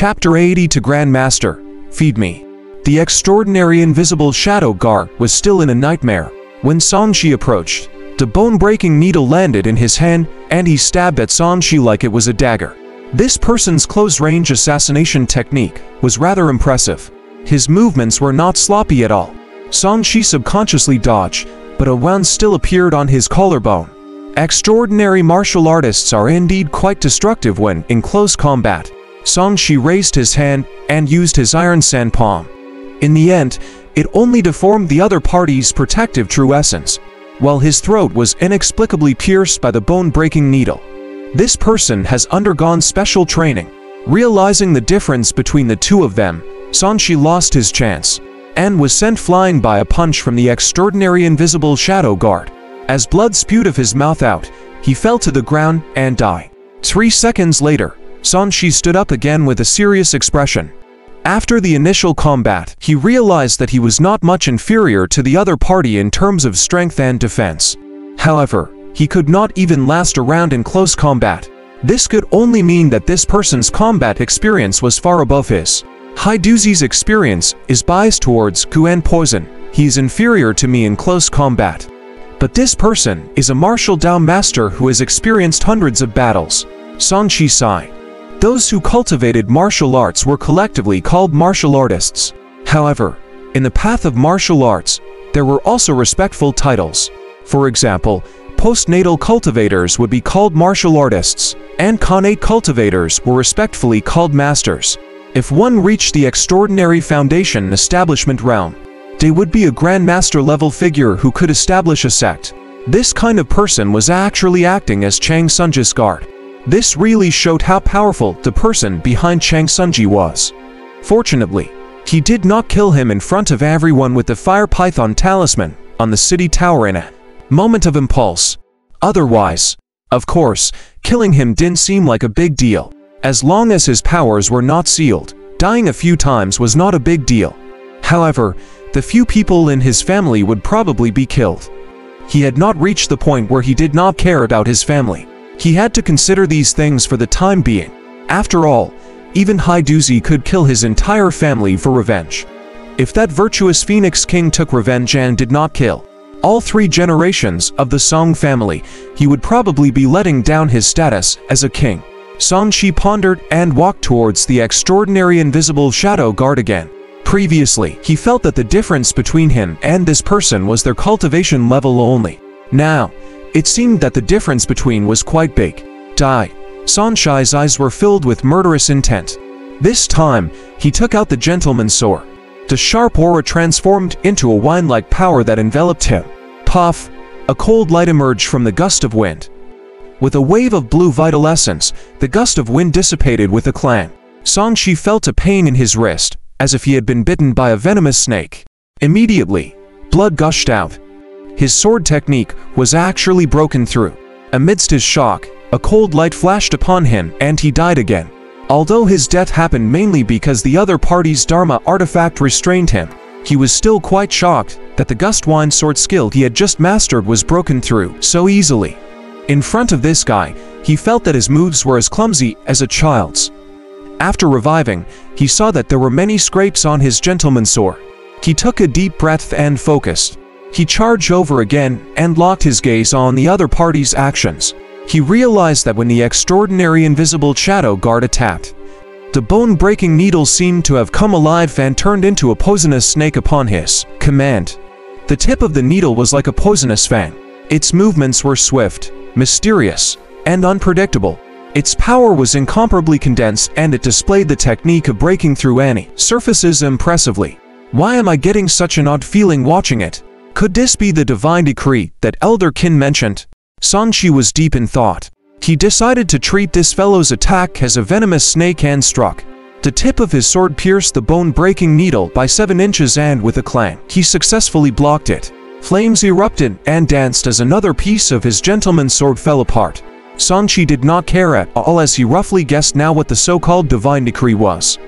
Chapter 80 to Grandmaster, Feed Me. The extraordinary invisible shadow guard was still in a nightmare. When Sanshi approached, the bone-breaking needle landed in his hand, and he stabbed at Sanshi like it was a dagger. This person's close-range assassination technique was rather impressive. His movements were not sloppy at all. Sanshi subconsciously dodged, but a wound still appeared on his collarbone. Extraordinary martial artists are indeed quite destructive when in close combat. Sanshi raised his hand and used his iron sand palm. In the end, it only deformed the other party's protective true essence, while his throat was inexplicably pierced by the bone-breaking needle. This person has undergone special training. Realizing the difference between the two of them, Sanshi lost his chance, and was sent flying by a punch from the extraordinary invisible shadow guard. As blood spewed of his mouth out, he fell to the ground and died. 3 seconds later, Sanshi stood up again with a serious expression. After the initial combat, he realized that he was not much inferior to the other party in terms of strength and defense. However, he could not even last a round in close combat. This could only mean that this person's combat experience was far above his. Haiduzi's experience is biased towards Kuan poison. He is inferior to me in close combat. But this person is a martial Dao master who has experienced hundreds of battles. Sanshi sighed. Those who cultivated martial arts were collectively called martial artists. However, in the path of martial arts, there were also respectful titles. For example, postnatal cultivators would be called martial artists, and connate cultivators were respectfully called masters. If one reached the extraordinary foundation establishment realm, they would be a grandmaster level figure who could establish a sect. This kind of person was actually acting as Chang Sunji's guard. This really showed how powerful the person behind Chang Sunji was. Fortunately, he did not kill him in front of everyone with the fire python talisman on the city tower in a moment of impulse. Otherwise, of course, killing him didn't seem like a big deal. As long as his powers were not sealed, dying a few times was not a big deal. However, the few people in his family would probably be killed. He had not reached the point where he did not care about his family. He had to consider these things for the time being. After all, even Haiduzi could kill his entire family for revenge. If that virtuous Phoenix King took revenge and did not kill all 3 generations of the Song family, he would probably be letting down his status as a king. Sanshi pondered and walked towards the extraordinary invisible shadow guard again. Previously, he felt that the difference between him and this person was their cultivation level only. Now, it seemed that the difference between was quite big. Sanshi's eyes were filled with murderous intent. This time, he took out the gentleman's sword. The sharp aura transformed into a wine-like power that enveloped him. Puff! A cold light emerged from the gust of wind. With a wave of blue vital essence, the gust of wind dissipated with a clang. Sanshi felt a pain in his wrist, as if he had been bitten by a venomous snake. Immediately, blood gushed out. His sword technique was actually broken through. Amidst his shock, a cold light flashed upon him and he died again. Although his death happened mainly because the other party's Dharma artifact restrained him, he was still quite shocked that the gust wine sword skill he had just mastered was broken through so easily. In front of this guy, he felt that his moves were as clumsy as a child's. After reviving, he saw that there were many scrapes on his gentleman's sword. He took a deep breath and focused. He charged over again and locked his gaze on the other party's actions. He realized that when the extraordinary invisible shadow guard attacked, the bone-breaking needle seemed to have come alive and turned into a poisonous snake upon his command. The tip of the needle was like a poisonous fang. Its movements were swift, mysterious, and unpredictable. Its power was incomparably condensed and it displayed the technique of breaking through any surfaces impressively. Why am I getting such an odd feeling watching it? Could this be the divine decree that Elder Qin mentioned? Sanshi was deep in thought. He decided to treat this fellow's attack as a venomous snake and struck. The tip of his sword pierced the bone-breaking needle by 7 inches and with a clang, he successfully blocked it. Flames erupted and danced as another piece of his gentleman's sword fell apart. Sanshi did not care at all as he roughly guessed now what the so-called divine decree was.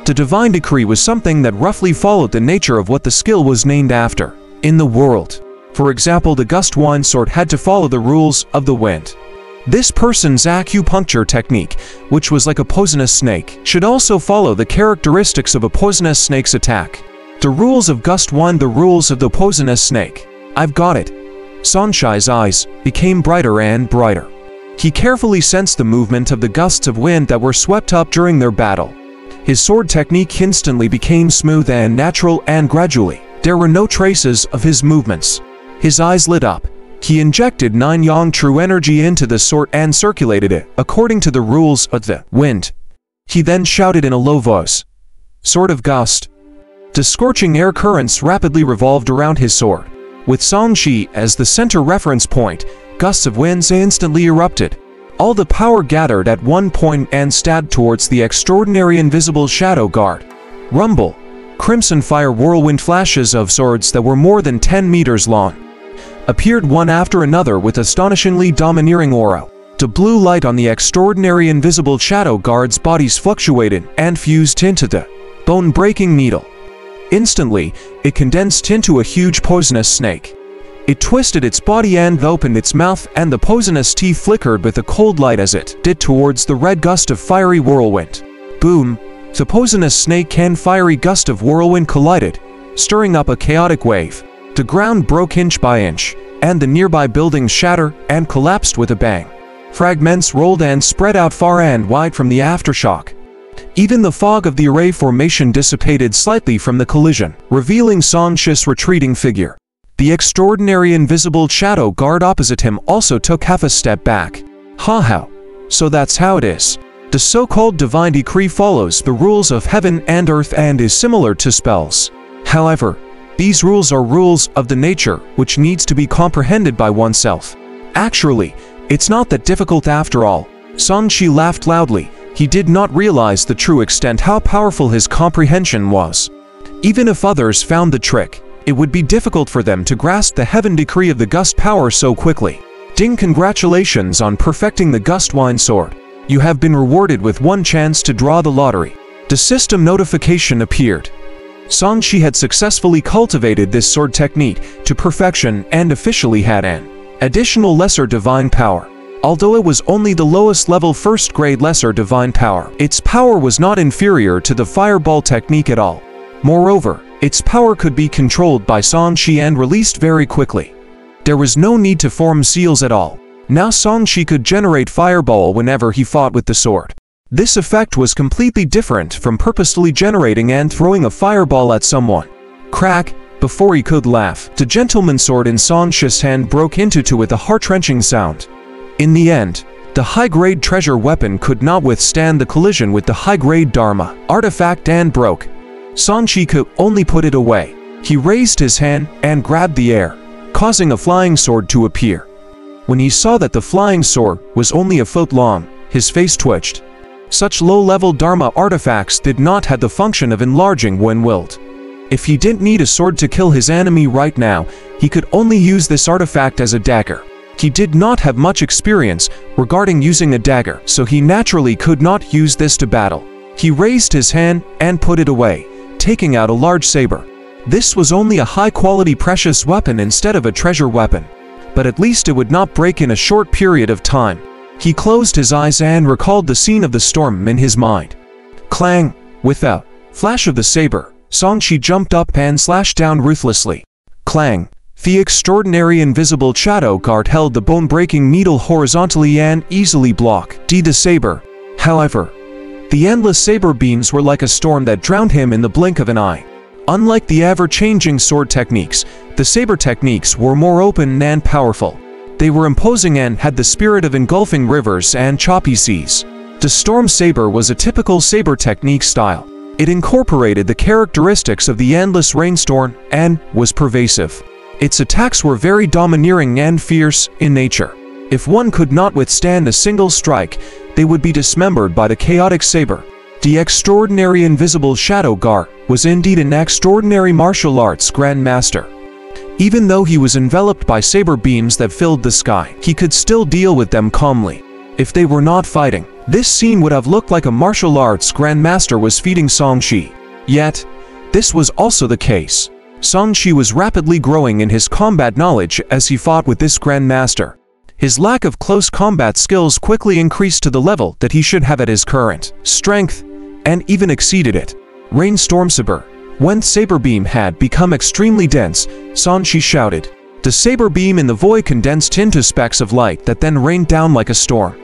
The divine decree was something that roughly followed the nature of what the skill was named after. In the world, for example, the gust wine sword had to follow the rules of the wind. This person's acupuncture technique, which was like a poisonous snake, should also follow the characteristics of a poisonous snake's attack. The rules of gust 1. The rules of the poisonous snake. I've got it. Sanshi's eyes became brighter and brighter. He carefully sensed the movement of the gusts of wind that were swept up during their battle. His sword technique instantly became smooth and natural, and gradually, there were no traces of his movements. His eyes lit up. He injected 9 yang true energy into the sword and circulated it according to the rules of the wind. He then shouted in a low voice, "Sword of Gust." The scorching air currents rapidly revolved around his sword. With Songshi as the center reference point, gusts of winds instantly erupted. All the power gathered at one point and stabbed towards the extraordinary invisible shadow guard. Rumble. Crimson fire whirlwind flashes of swords that were more than 10 meters long appeared one after another with astonishingly domineering aura. The blue light on the extraordinary invisible shadow guard's bodies fluctuated and fused into the bone-breaking needle. Instantly, it condensed into a huge poisonous snake. It twisted its body and opened its mouth, and the poisonous teeth flickered with a cold light as it did towards the red gust of fiery whirlwind. Boom! The poisonous snake and fiery gust of whirlwind collided, stirring up a chaotic wave. The ground broke inch by inch, and the nearby buildings shattered and collapsed with a bang. Fragments rolled and spread out far and wide from the aftershock. Even the fog of the array formation dissipated slightly from the collision, revealing Sangshi's retreating figure. The extraordinary invisible shadow guard opposite him also took half a step back. Ha! So that's how it is. The so-called divine decree follows the rules of heaven and earth and is similar to spells. However, these rules are rules of the nature which needs to be comprehended by oneself. Actually, it's not that difficult after all. Sangshi laughed loudly. He did not realize the true extent how powerful his comprehension was. Even if others found the trick, it would be difficult for them to grasp the heaven decree of the gust power so quickly. Ding! Congratulations on perfecting the gust wine sword. You have been rewarded with 1 chance to draw the lottery. The system notification appeared. Sangshi had successfully cultivated this sword technique to perfection and officially had an additional lesser divine power. Although it was only the lowest level first grade lesser divine power, its power was not inferior to the fireball technique at all. Moreover, its power could be controlled by Sangshi and released very quickly. There was no need to form seals at all. Now Sangshi could generate fireball whenever he fought with the sword. This effect was completely different from purposefully generating and throwing a fireball at someone. Crack! Before he could laugh, the gentleman's sword in Sangshi's hand broke into two with a heart-wrenching sound. In the end, the high-grade treasure weapon could not withstand the collision with the high-grade Dharma artifact and broke. Sangshi could only put it away. He raised his hand and grabbed the air, causing a flying sword to appear. When he saw that the flying sword was only a foot long, his face twitched. Such low-level Dharma artifacts did not have the function of enlarging when willed. If he didn't need a sword to kill his enemy right now, he could only use this artifact as a dagger. He did not have much experience regarding using a dagger, so he naturally could not use this to battle. He raised his hand and put it away, taking out a large saber. This was only a high-quality precious weapon instead of a treasure weapon, but at least it would not break in a short period of time. He closed his eyes and recalled the scene of the storm in his mind. Clang! With a flash of the saber, Sangshi jumped up and slashed down ruthlessly. Clang! The extraordinary invisible shadow guard held the bone-breaking needle horizontally and easily blocked the saber. However, the endless saber beams were like a storm that drowned him in the blink of an eye. Unlike the ever-changing sword techniques, the saber techniques were more open and powerful. They were imposing and had the spirit of engulfing rivers and choppy seas. The storm saber was a typical saber technique style. It incorporated the characteristics of the endless rainstorm and was pervasive. Its attacks were very domineering and fierce in nature. If one could not withstand a single strike, they would be dismembered by the chaotic saber. The extraordinary invisible shadow guard was indeed an extraordinary martial arts grandmaster. Even though he was enveloped by saber beams that filled the sky, he could still deal with them calmly. If they were not fighting, this scene would have looked like a martial arts grandmaster was feeding Sangshi. Yet, this was also the case. Sangshi was rapidly growing in his combat knowledge as he fought with this grandmaster. his lack of close combat skills quickly increased to the level that he should have at his current strength, and even exceeded it. Rainstorm Saber. When Saber Beam had become extremely dense, Sanshi shouted. The Saber Beam in the void condensed into specks of light that then rained down like a storm.